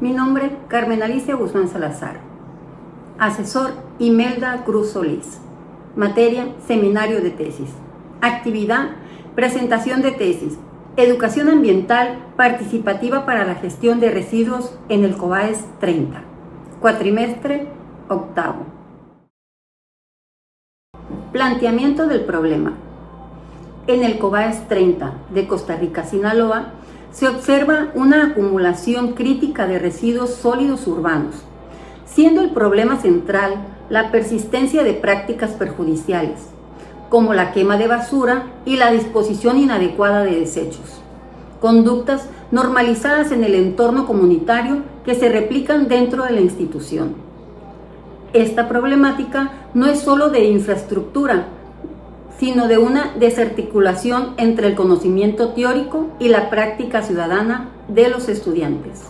Mi nombre, Carmen Alicia Guzmán Salazar. Asesor, Imelda Cruz Solís. Materia, seminario de tesis. Actividad, presentación de tesis. Educación ambiental participativa para la gestión de residuos en el COBAES 30. Cuatrimestre octavo. Planteamiento del problema. En el COBAES 30 de Costa Rica, Sinaloa, se observa una acumulación crítica de residuos sólidos urbanos, siendo el problema central la persistencia de prácticas perjudiciales, como la quema de basura y la disposición inadecuada de desechos, conductas normalizadas en el entorno comunitario que se replican dentro de la institución. Esta problemática no es solo de infraestructura, sino de una desarticulación entre el conocimiento teórico y la práctica ciudadana de los estudiantes.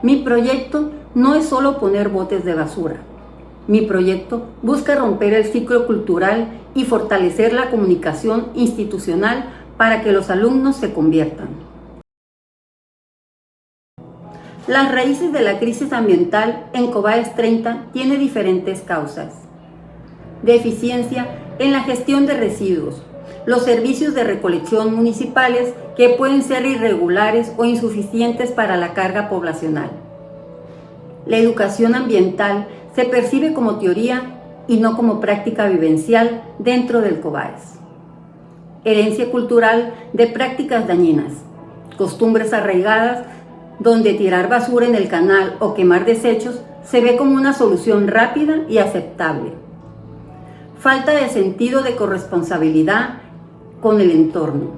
Mi proyecto no es solo poner botes de basura. Mi proyecto busca romper el ciclo cultural y fortalecer la comunicación institucional para que los alumnos se conviertan. Las raíces de la crisis ambiental en COBAES 30 tiene diferentes causas. Deficiencia en la gestión de residuos, los servicios de recolección municipales que pueden ser irregulares o insuficientes para la carga poblacional. La educación ambiental se percibe como teoría y no como práctica vivencial dentro del COBAES. Herencia cultural de prácticas dañinas, costumbres arraigadas donde tirar basura en el canal o quemar desechos se ve como una solución rápida y aceptable. Falta de sentido de corresponsabilidad con el entorno,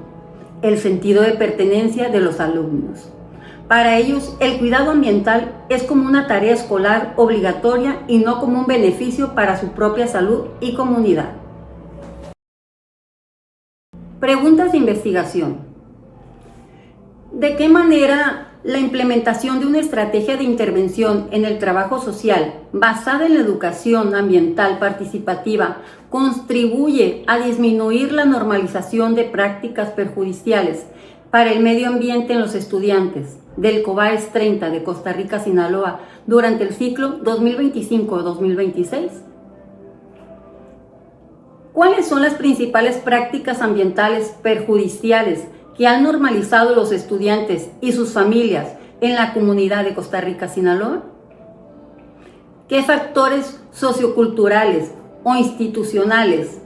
el sentido de pertenencia de los alumnos. Para ellos, el cuidado ambiental es como una tarea escolar obligatoria y no como un beneficio para su propia salud y comunidad. Preguntas de investigación. ¿De qué manera la implementación de una estrategia de intervención en el trabajo social basada en la educación ambiental participativa contribuye a disminuir la normalización de prácticas perjudiciales para el medio ambiente en los estudiantes del COBAES 30 de Costa Rica, Sinaloa durante el ciclo 2025-2026? ¿Cuáles son las principales prácticas ambientales perjudiciales que han normalizado los estudiantes y sus familias en la comunidad de Costa Rica, Sinaloa? ¿Qué factores socioculturales o institucionales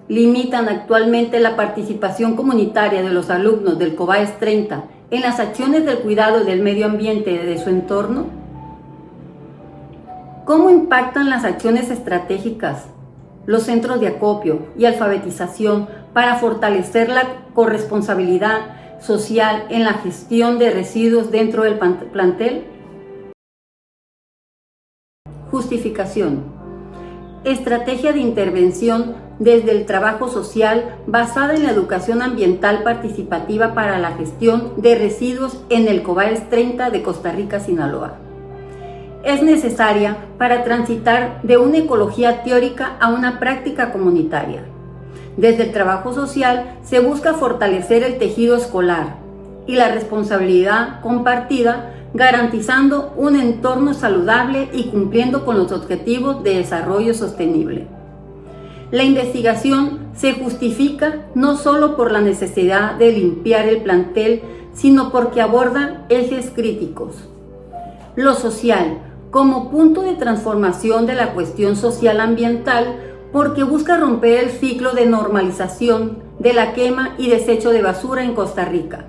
limitan actualmente la participación comunitaria de los alumnos del COBAES 30 en las acciones del cuidado del medio ambiente de su entorno? ¿Cómo impactan las acciones estratégicas, los centros de acopio y alfabetización para fortalecer la corresponsabilidad social en la gestión de residuos dentro del plantel? Justificación. Estrategia de intervención desde el trabajo social basada en la educación ambiental participativa para la gestión de residuos en el COBAES 30 de Costa Rica, Sinaloa. Es necesaria para transitar de una ecología teórica a una práctica comunitaria. Desde el trabajo social se busca fortalecer el tejido escolar y la responsabilidad compartida, garantizando un entorno saludable y cumpliendo con los objetivos de desarrollo sostenible. La investigación se justifica no solo por la necesidad de limpiar el plantel, sino porque aborda ejes críticos. Lo social, como punto de transformación de la cuestión social ambiental, porque busca romper el ciclo de normalización de la quema y desecho de basura en Costa Rica,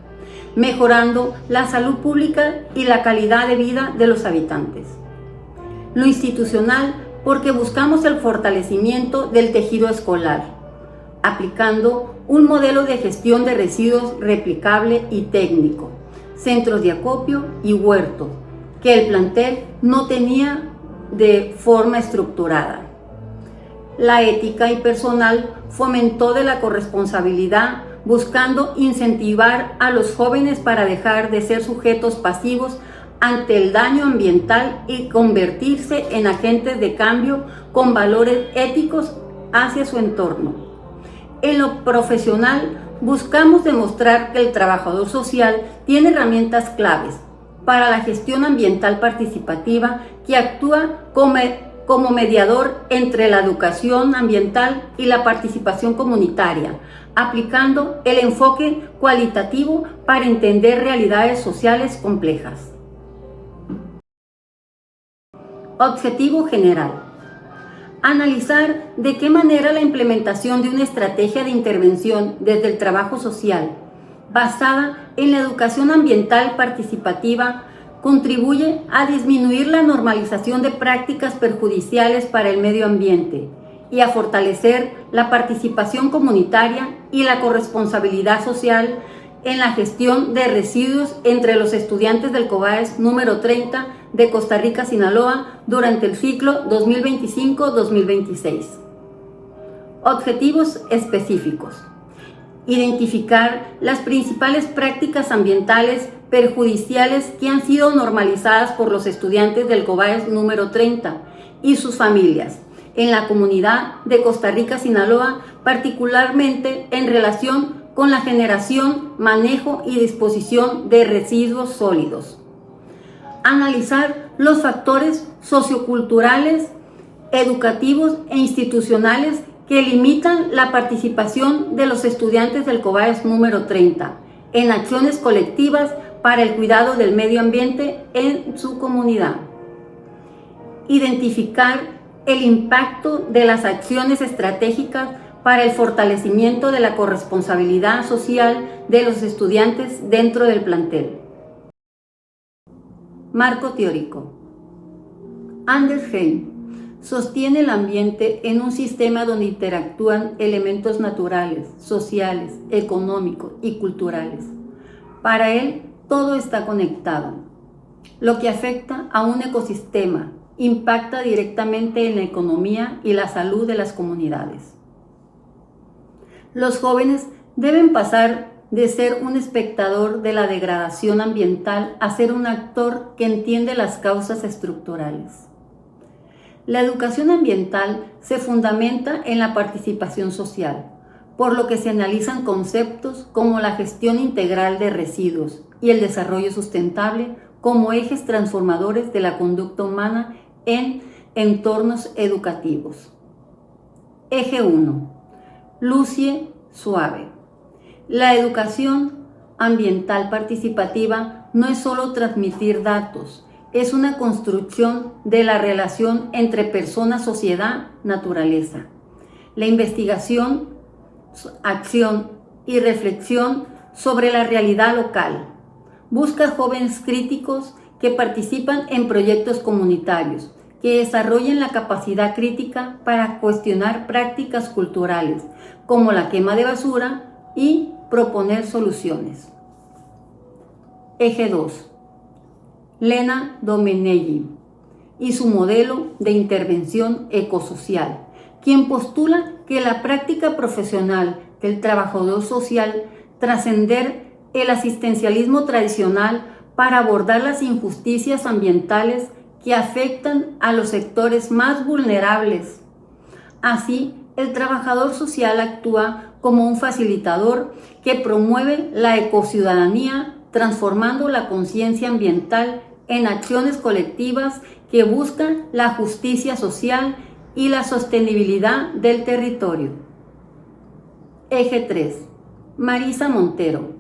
mejorando la salud pública y la calidad de vida de los habitantes. Lo institucional, porque buscamos el fortalecimiento del tejido escolar, aplicando un modelo de gestión de residuos replicable y técnico, centros de acopio y huertos, que el plantel no tenía de forma estructurada. La ética y personal fomentó de la corresponsabilidad, buscando incentivar a los jóvenes para dejar de ser sujetos pasivos ante el daño ambiental y convertirse en agentes de cambio con valores éticos hacia su entorno. En lo profesional, buscamos demostrar que el trabajador social tiene herramientas claves para la gestión ambiental participativa que actúa como mediador entre la educación ambiental y la participación comunitaria, aplicando el enfoque cualitativo para entender realidades sociales complejas. Objetivo general: analizar de qué manera la implementación de una estrategia de intervención desde el trabajo social, basada en la educación ambiental participativa, contribuye a disminuir la normalización de prácticas perjudiciales para el medio ambiente y a fortalecer la participación comunitaria y la corresponsabilidad social en la gestión de residuos entre los estudiantes del COBAES número 30 de Costa Rica, Sinaloa, durante el ciclo 2025-2026. Objetivos específicos: identificar las principales prácticas ambientales perjudiciales que han sido normalizadas por los estudiantes del COBAES número 30 y sus familias en la comunidad de Costa Rica, Sinaloa, particularmente en relación con la generación, manejo y disposición de residuos sólidos. Analizar los factores socioculturales, educativos e institucionales que limitan la participación de los estudiantes del COBAES número 30 en acciones colectivas para el cuidado del medio ambiente en su comunidad. Identificar el impacto de las acciones estratégicas para el fortalecimiento de la corresponsabilidad social de los estudiantes dentro del plantel. Marco teórico. Anders Heim sostiene el ambiente en un sistema donde interactúan elementos naturales, sociales, económicos y culturales. Para él, todo está conectado. Lo que afecta a un ecosistema impacta directamente en la economía y la salud de las comunidades. Los jóvenes deben pasar de ser un espectador de la degradación ambiental a ser un actor que entiende las causas estructurales. La educación ambiental se fundamenta en la participación social, por lo que se analizan conceptos como la gestión integral de residuos y el desarrollo sustentable como ejes transformadores de la conducta humana en entornos educativos. Eje 1. Lucie suave. La educación ambiental participativa no es solo transmitir datos, es una construcción de la relación entre persona, sociedad, naturaleza. La investigación, acción y reflexión sobre la realidad local. Busca jóvenes críticos que participan en proyectos comunitarios, que desarrollen la capacidad crítica para cuestionar prácticas culturales, como la quema de basura, y proponer soluciones. Eje 2. Lena Domenech y su modelo de intervención ecosocial, quien postula que la práctica profesional del trabajador social trascender el asistencialismo tradicional para abordar las injusticias ambientales que afectan a los sectores más vulnerables. Así, el trabajador social actúa como un facilitador que promueve la ecociudadanía, transformando la conciencia ambiental en acciones colectivas que buscan la justicia social y la sostenibilidad del territorio. Eje 3. Marisa Montero.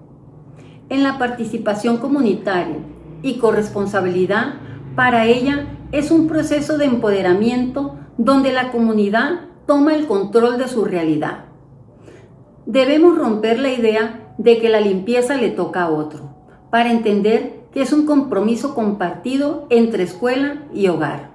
En la participación comunitaria y corresponsabilidad, para ella es un proceso de empoderamiento donde la comunidad toma el control de su realidad. Debemos romper la idea de que la limpieza le toca a otro, para entender que es un compromiso compartido entre escuela y hogar.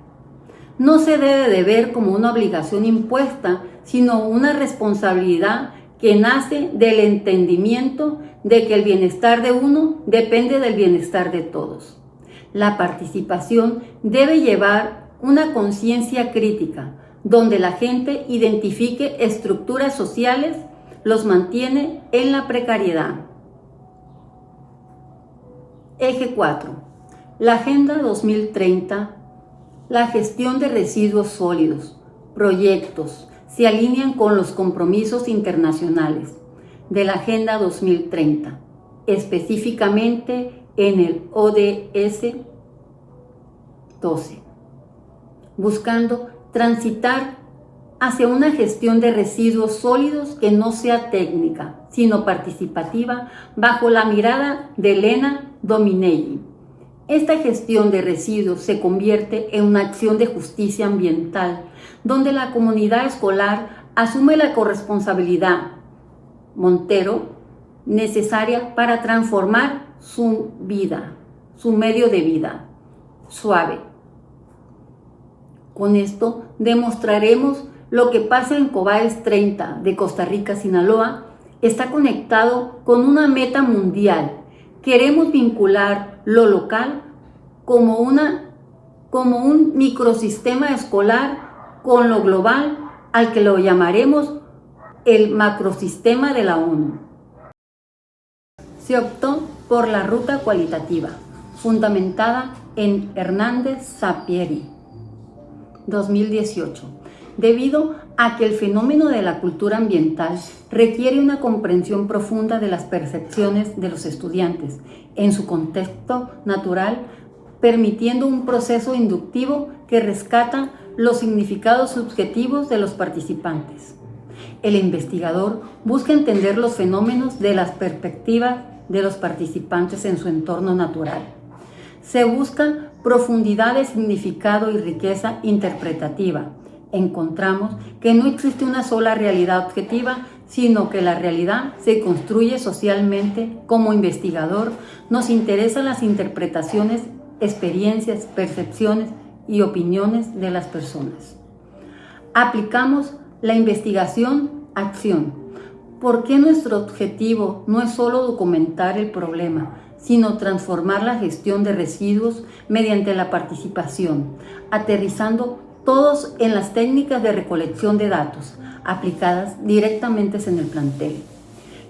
No se debe de ver como una obligación impuesta, sino una responsabilidad que nace del entendimiento de que el bienestar de uno depende del bienestar de todos. La participación debe llevar una conciencia crítica, donde la gente identifique estructuras sociales, los mantiene en la precariedad. Eje 4. La Agenda 2030. La gestión de residuos sólidos, proyectos, se alinean con los compromisos internacionales de la Agenda 2030, específicamente en el ODS 12, buscando transitar hacia una gestión de residuos sólidos que no sea técnica, sino participativa, bajo la mirada de Elena Dominelli. Esta gestión de residuos se convierte en una acción de justicia ambiental, donde la comunidad escolar asume la corresponsabilidad necesaria para transformar su vida, su medio de vida suave. Con esto demostraremos lo que pasa en COBAES 30 de Costa Rica, Sinaloa, está conectado con una meta mundial. Queremos vincular lo local como un microsistema escolar con lo global, al que lo llamaremos el macrosistema de la ONU. Se optó por la ruta cualitativa, fundamentada en Hernández Sapieri, 2018, debido a que el fenómeno de la cultura ambiental requiere una comprensión profunda de las percepciones de los estudiantes en su contexto natural, permitiendo un proceso inductivo que rescata los significados subjetivos de los participantes. El investigador busca entender los fenómenos de las perspectivas de los participantes en su entorno natural. Se busca profundidad de significado y riqueza interpretativa. Encontramos que no existe una sola realidad objetiva, sino que la realidad se construye socialmente. Como investigador, nos interesan las interpretaciones, experiencias, percepciones y opiniones de las personas. Aplicamos la investigación-acción. ¿Por qué nuestro objetivo no es solo documentar el problema, sino transformar la gestión de residuos mediante la participación, aterrizando todos en las técnicas de recolección de datos aplicadas directamente en el plantel?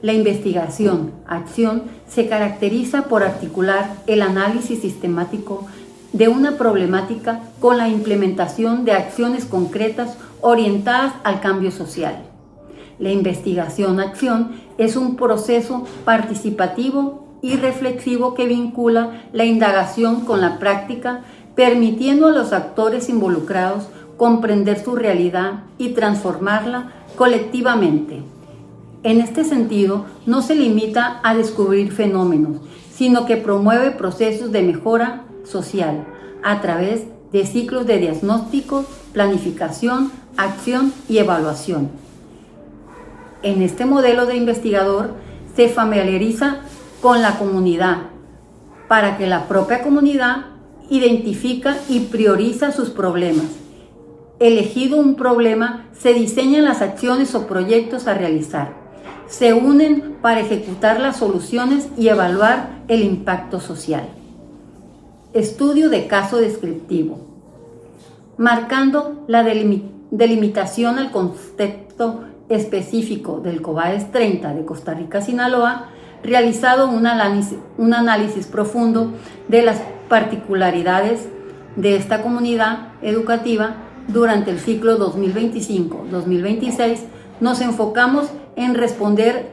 La investigación-acción se caracteriza por articular el análisis sistemático de una problemática con la implementación de acciones concretas orientadas al cambio social. La investigación-acción es un proceso participativo y reflexivo que vincula la indagación con la práctica, permitiendo a los actores involucrados comprender su realidad y transformarla colectivamente. En este sentido, no se limita a descubrir fenómenos, sino que promueve procesos de mejora social a través de ciclos de diagnóstico, planificación, acción y evaluación. En este modelo de investigador se familiariza con la comunidad para que la propia comunidad identifica y prioriza sus problemas. Elegido un problema, se diseñan las acciones o proyectos a realizar. Se unen para ejecutar las soluciones y evaluar el impacto social. Estudio de caso descriptivo. Marcando la delimitación al contexto específico del COBAES 30 de Costa Rica, Sinaloa, realizado un análisis profundo de las particularidades de esta comunidad educativa durante el ciclo 2025-2026, nos enfocamos en responder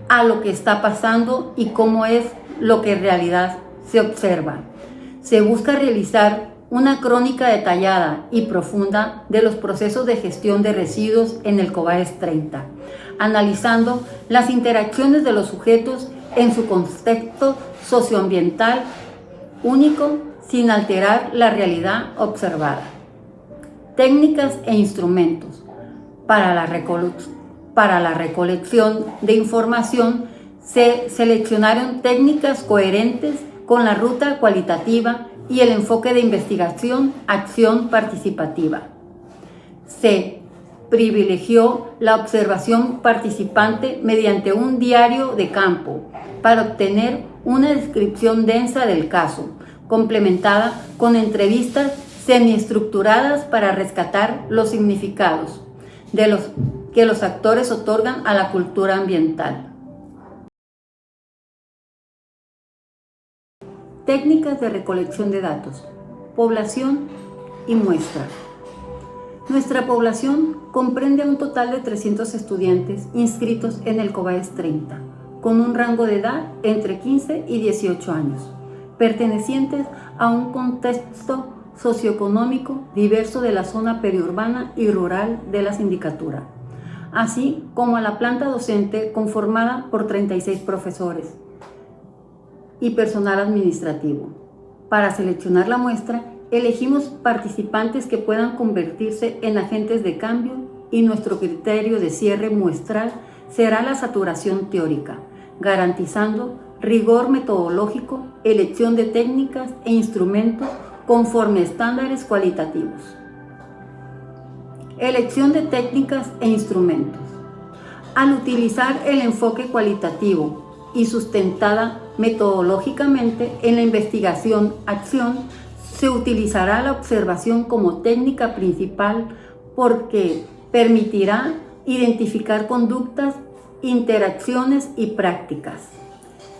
a lo que está pasando y cómo es lo que en realidad se observa. Se busca realizar una crónica detallada y profunda de los procesos de gestión de residuos en el COBAES 30, analizando las interacciones de los sujetos en su contexto socioambiental único sin alterar la realidad observada. Técnicas e instrumentos. Para la recolección de información se seleccionaron técnicas coherentes con la ruta cualitativa y el enfoque de investigación-acción participativa. Se privilegió la observación participante mediante un diario de campo para obtener una descripción densa del caso, complementada con entrevistas semiestructuradas para rescatar los significados que los actores otorgan a la cultura ambiental. Técnicas de recolección de datos, población y muestra. Nuestra población comprende un total de 300 estudiantes inscritos en el COBAES 30, con un rango de edad entre 15 y 18 años. pertenecientes a un contexto socioeconómico diverso de la zona periurbana y rural de la sindicatura, así como a la planta docente conformada por 36 profesores y personal administrativo. Para seleccionar la muestra, elegimos participantes que puedan convertirse en agentes de cambio y nuestro criterio de cierre muestral será la saturación teórica, garantizando rigor metodológico, elección de técnicas e instrumentos conforme a estándares cualitativos. Elección de técnicas e instrumentos. Al utilizar el enfoque cualitativo y sustentada metodológicamente en la investigación-acción, se utilizará la observación como técnica principal porque permitirá identificar conductas, interacciones y prácticas.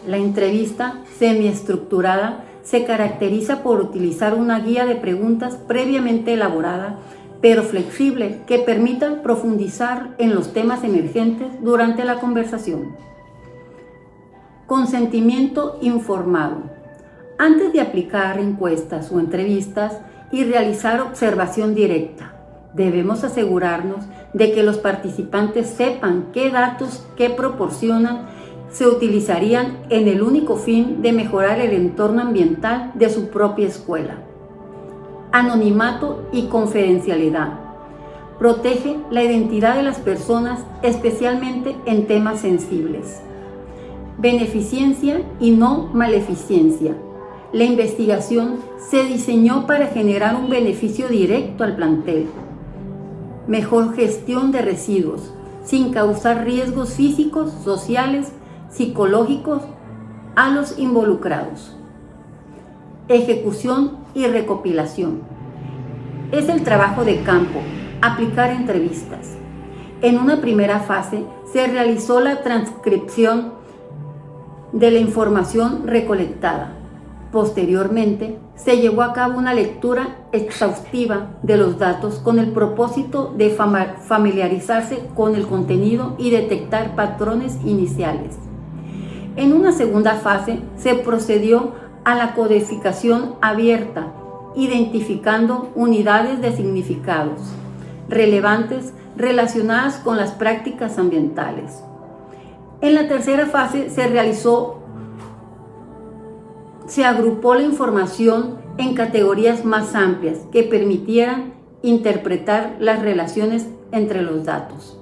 La entrevista semiestructurada se caracteriza por utilizar una guía de preguntas previamente elaborada, pero flexible, que permita profundizar en los temas emergentes durante la conversación. Consentimiento informado. Antes de aplicar encuestas o entrevistas y realizar observación directa, debemos asegurarnos de que los participantes sepan qué datos que proporcionan se utilizarían en el único fin de mejorar el entorno ambiental de su propia escuela. Anonimato y confidencialidad. Protege la identidad de las personas, especialmente en temas sensibles. Beneficencia y no maleficencia. La investigación se diseñó para generar un beneficio directo al plantel. Mejor gestión de residuos, sin causar riesgos físicos, sociales, psicológicos a los involucrados. Ejecución y recopilación. Es el trabajo de campo, aplicar entrevistas. En una primera fase se realizó la transcripción de la información recolectada. Posteriormente, se llevó a cabo una lectura exhaustiva de los datos con el propósito de familiarizarse con el contenido y detectar patrones iniciales. En una segunda fase, se procedió a la codificación abierta, identificando unidades de significados relevantes relacionadas con las prácticas ambientales. En la tercera fase se agrupó la información en categorías más amplias que permitieran interpretar las relaciones entre los datos.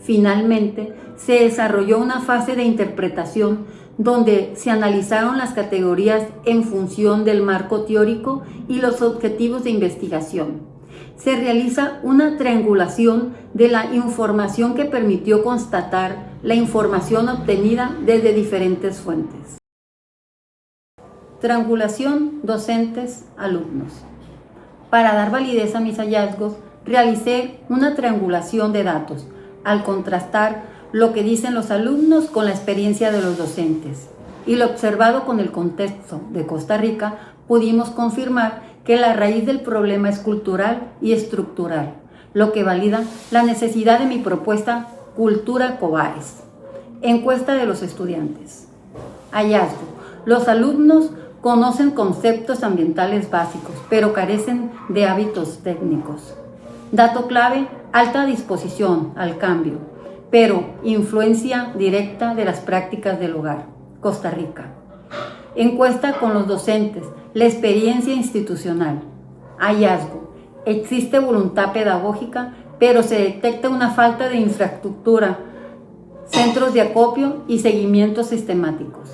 Finalmente, se desarrolló una fase de interpretación donde se analizaron las categorías en función del marco teórico y los objetivos de investigación. Se realiza una triangulación de la información que permitió constatar la información obtenida desde diferentes fuentes. Triangulación docentes-alumnos. Para dar validez a mis hallazgos, realicé una triangulación de datos, al contrastar lo que dicen los alumnos con la experiencia de los docentes y lo observado con el contexto de Costa Rica, pudimos confirmar que la raíz del problema es cultural y estructural, lo que valida la necesidad de mi propuesta Cultura Cobaes. Encuesta de los estudiantes. Hallazgo. Los alumnos conocen conceptos ambientales básicos, pero carecen de hábitos técnicos. Dato clave, alta disposición al cambio, pero influencia directa de las prácticas del hogar. Costa Rica. Encuesta con los docentes, la experiencia institucional. Hallazgo. Existe voluntad pedagógica, pero se detecta una falta de infraestructura, centros de acopio y seguimientos sistemáticos.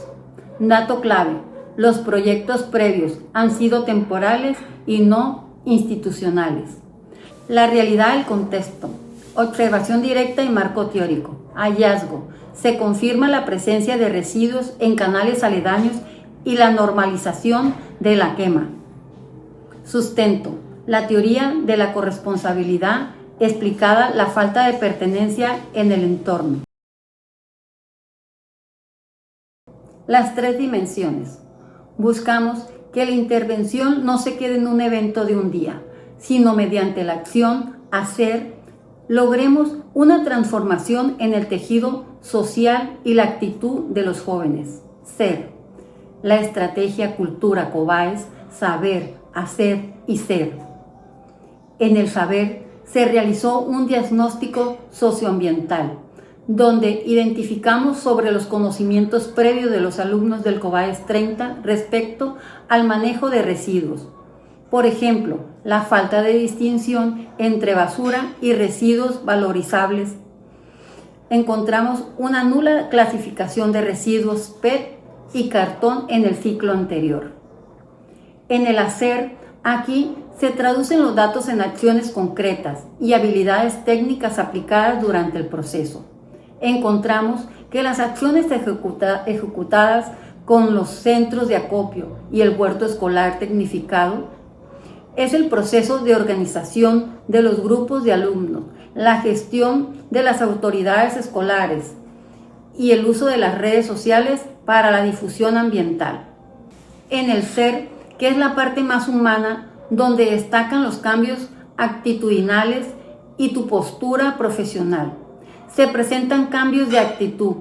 Dato clave. Los proyectos previos han sido temporales y no institucionales. La realidad del contexto. Observación directa y marco teórico. Hallazgo. Se confirma la presencia de residuos en canales aledaños y la normalización de la quema. Sustento. La teoría de la corresponsabilidad explicada la falta de pertenencia en el entorno. Las tres dimensiones. Buscamos que la intervención no se quede en un evento de un día, sino mediante la acción, hacer, logremos una transformación en el tejido social y la actitud de los jóvenes. Ser. la estrategia Cultura Cobaes, Saber, Hacer y Ser. En el saber se realizó un diagnóstico socioambiental, donde identificamos sobre los conocimientos previos de los alumnos del Cobaes 30 respecto al manejo de residuos. Por ejemplo, la falta de distinción entre basura y residuos valorizables. Encontramos una nula clasificación de residuos PET y cartón en el ciclo anterior. En el hacer, aquí se traducen los datos en acciones concretas y habilidades técnicas aplicadas durante el proceso. Encontramos que las acciones ejecutadas con los centros de acopio y el huerto escolar tecnificado es el proceso de organización de los grupos de alumnos, la gestión de las autoridades escolares y el uso de las redes sociales para la difusión ambiental. En el ser, que es la parte más humana, donde destacan los cambios actitudinales y tu postura profesional. Se presentan cambios de actitud,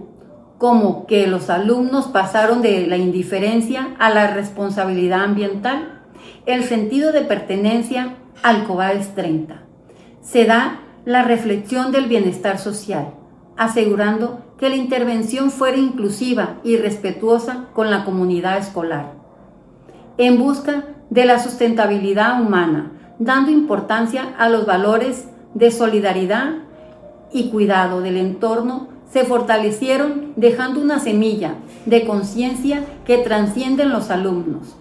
como que los alumnos pasaron de la indiferencia a la responsabilidad ambiental, el sentido de pertenencia al Cobaes 30. Se da la reflexión del bienestar social, asegurando que la intervención fuera inclusiva y respetuosa con la comunidad escolar, en busca de la sustentabilidad humana, dando importancia a los valores de solidaridad y cuidado del entorno, se fortalecieron dejando una semilla de conciencia que trascienden los alumnos.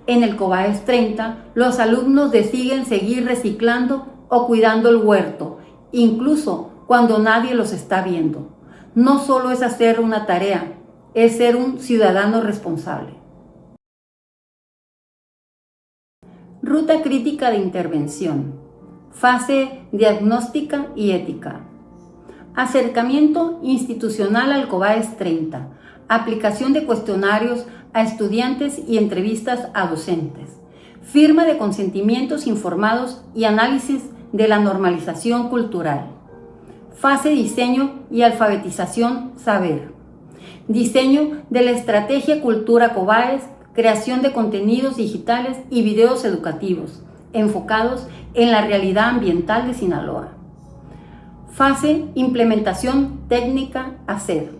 En el Cobaes 30, los alumnos deciden seguir reciclando o cuidando el huerto, incluso cuando nadie los está viendo. No solo es hacer una tarea, es ser un ciudadano responsable. Ruta crítica de intervención. Fase diagnóstica y ética. Acercamiento institucional al Cobaes 30. Aplicación de cuestionarios a estudiantes y entrevistas a docentes. Firma de consentimientos informados y análisis de la normalización cultural. Fase diseño y alfabetización saber. Diseño de la estrategia Cultura Cobaes, creación de contenidos digitales y videos educativos, enfocados en la realidad ambiental de Sinaloa. Fase implementación técnica hacer.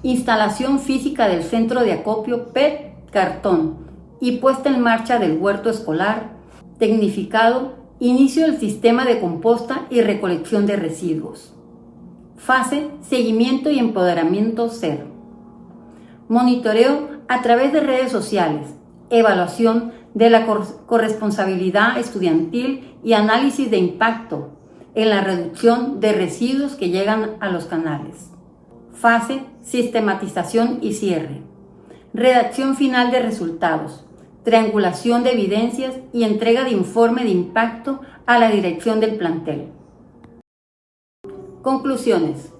Instalación física del centro de acopio PET cartón y puesta en marcha del huerto escolar, tecnificado, inicio del sistema de composta y recolección de residuos. Fase seguimiento y empoderamiento ser. Monitoreo a través de redes sociales, evaluación de la corresponsabilidad estudiantil y análisis de impacto en la reducción de residuos que llegan a los canales. Fase sistematización y cierre. Redacción final de resultados, triangulación de evidencias y entrega de informe de impacto a la dirección del plantel. Conclusiones.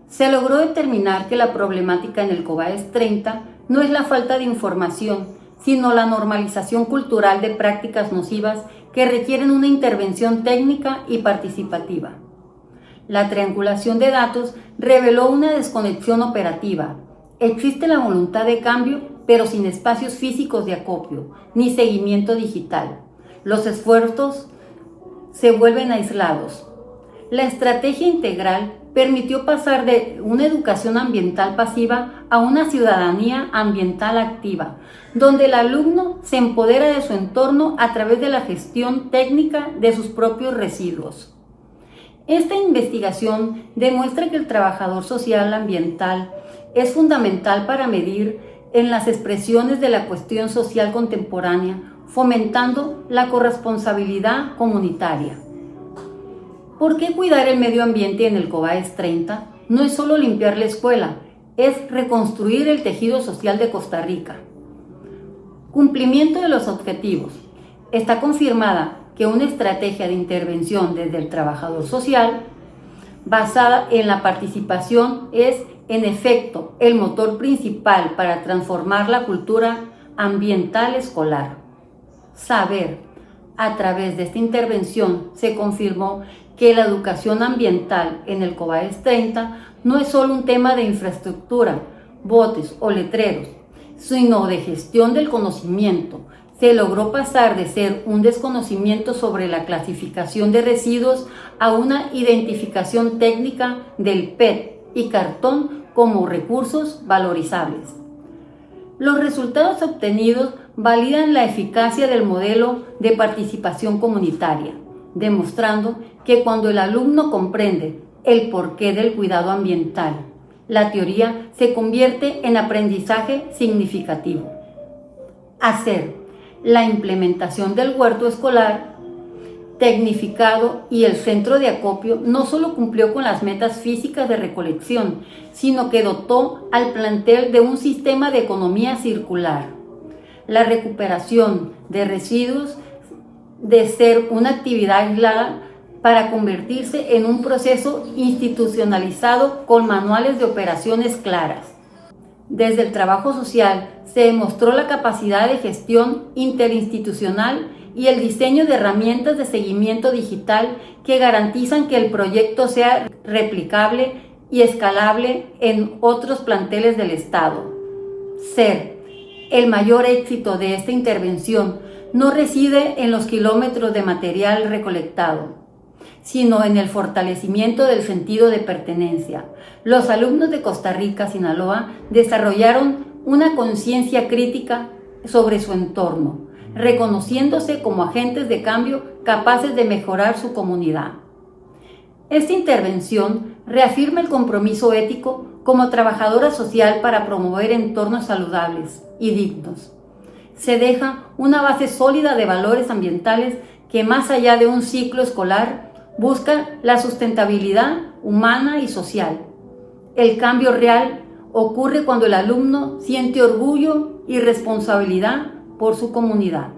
Se logró determinar que la problemática en el Cobaes 30 no es la falta de información, sino la normalización cultural de prácticas nocivas que requieren una intervención técnica y participativa. La triangulación de datos reveló una desconexión operativa. Existe la voluntad de cambio, pero sin espacios físicos de acopio, ni seguimiento digital. Los esfuerzos se vuelven aislados. La estrategia integral permitió pasar de una educación ambiental pasiva a una ciudadanía ambiental activa, donde el alumno se empodera de su entorno a través de la gestión técnica de sus propios residuos. Esta investigación demuestra que el trabajador social ambiental es fundamental para medir en las expresiones de la cuestión social contemporánea, fomentando la corresponsabilidad comunitaria. ¿Por qué cuidar el medio ambiente en el Cobaes 30? No es solo limpiar la escuela, es reconstruir el tejido social de Costa Rica. Cumplimiento de los objetivos. Está confirmada que una estrategia de intervención desde el trabajador social, basada en la participación, es, en efecto, el motor principal para transformar la cultura ambiental escolar. Saber. A través de esta intervención se confirmó que la educación ambiental en el Cobaes 30 no es solo un tema de infraestructura, botes o letreros, sino de gestión del conocimiento. Se logró pasar de ser un desconocimiento sobre la clasificación de residuos a una identificación técnica del PET y cartón como recursos valorizables. Los resultados obtenidos validan la eficacia del modelo de participación comunitaria, demostrando que cuando el alumno comprende el porqué del cuidado ambiental, la teoría se convierte en aprendizaje significativo. Hacer la implementación del huerto escolar tecnificado y el centro de acopio no solo cumplió con las metas físicas de recolección, sino que dotó al plantel de un sistema de economía circular. La recuperación de residuos de ser una actividad aislada para convertirse en un proceso institucionalizado con manuales de operaciones claras. Desde el trabajo social se demostró la capacidad de gestión interinstitucional y el diseño de herramientas de seguimiento digital que garantizan que el proyecto sea replicable y escalable en otros planteles del Estado. El mayor éxito de esta intervención no reside en los kilómetros de material recolectado, sino en el fortalecimiento del sentido de pertenencia. Los alumnos de Costa Rica, Sinaloa, desarrollaron una conciencia crítica sobre su entorno, reconociéndose como agentes de cambio capaces de mejorar su comunidad. Esta intervención reafirma el compromiso ético como trabajadora social para promover entornos saludables y dignos. Se deja una base sólida de valores ambientales que, más allá de un ciclo escolar, busca la sustentabilidad humana y social. El cambio real ocurre cuando el alumno siente orgullo y responsabilidad por su comunidad.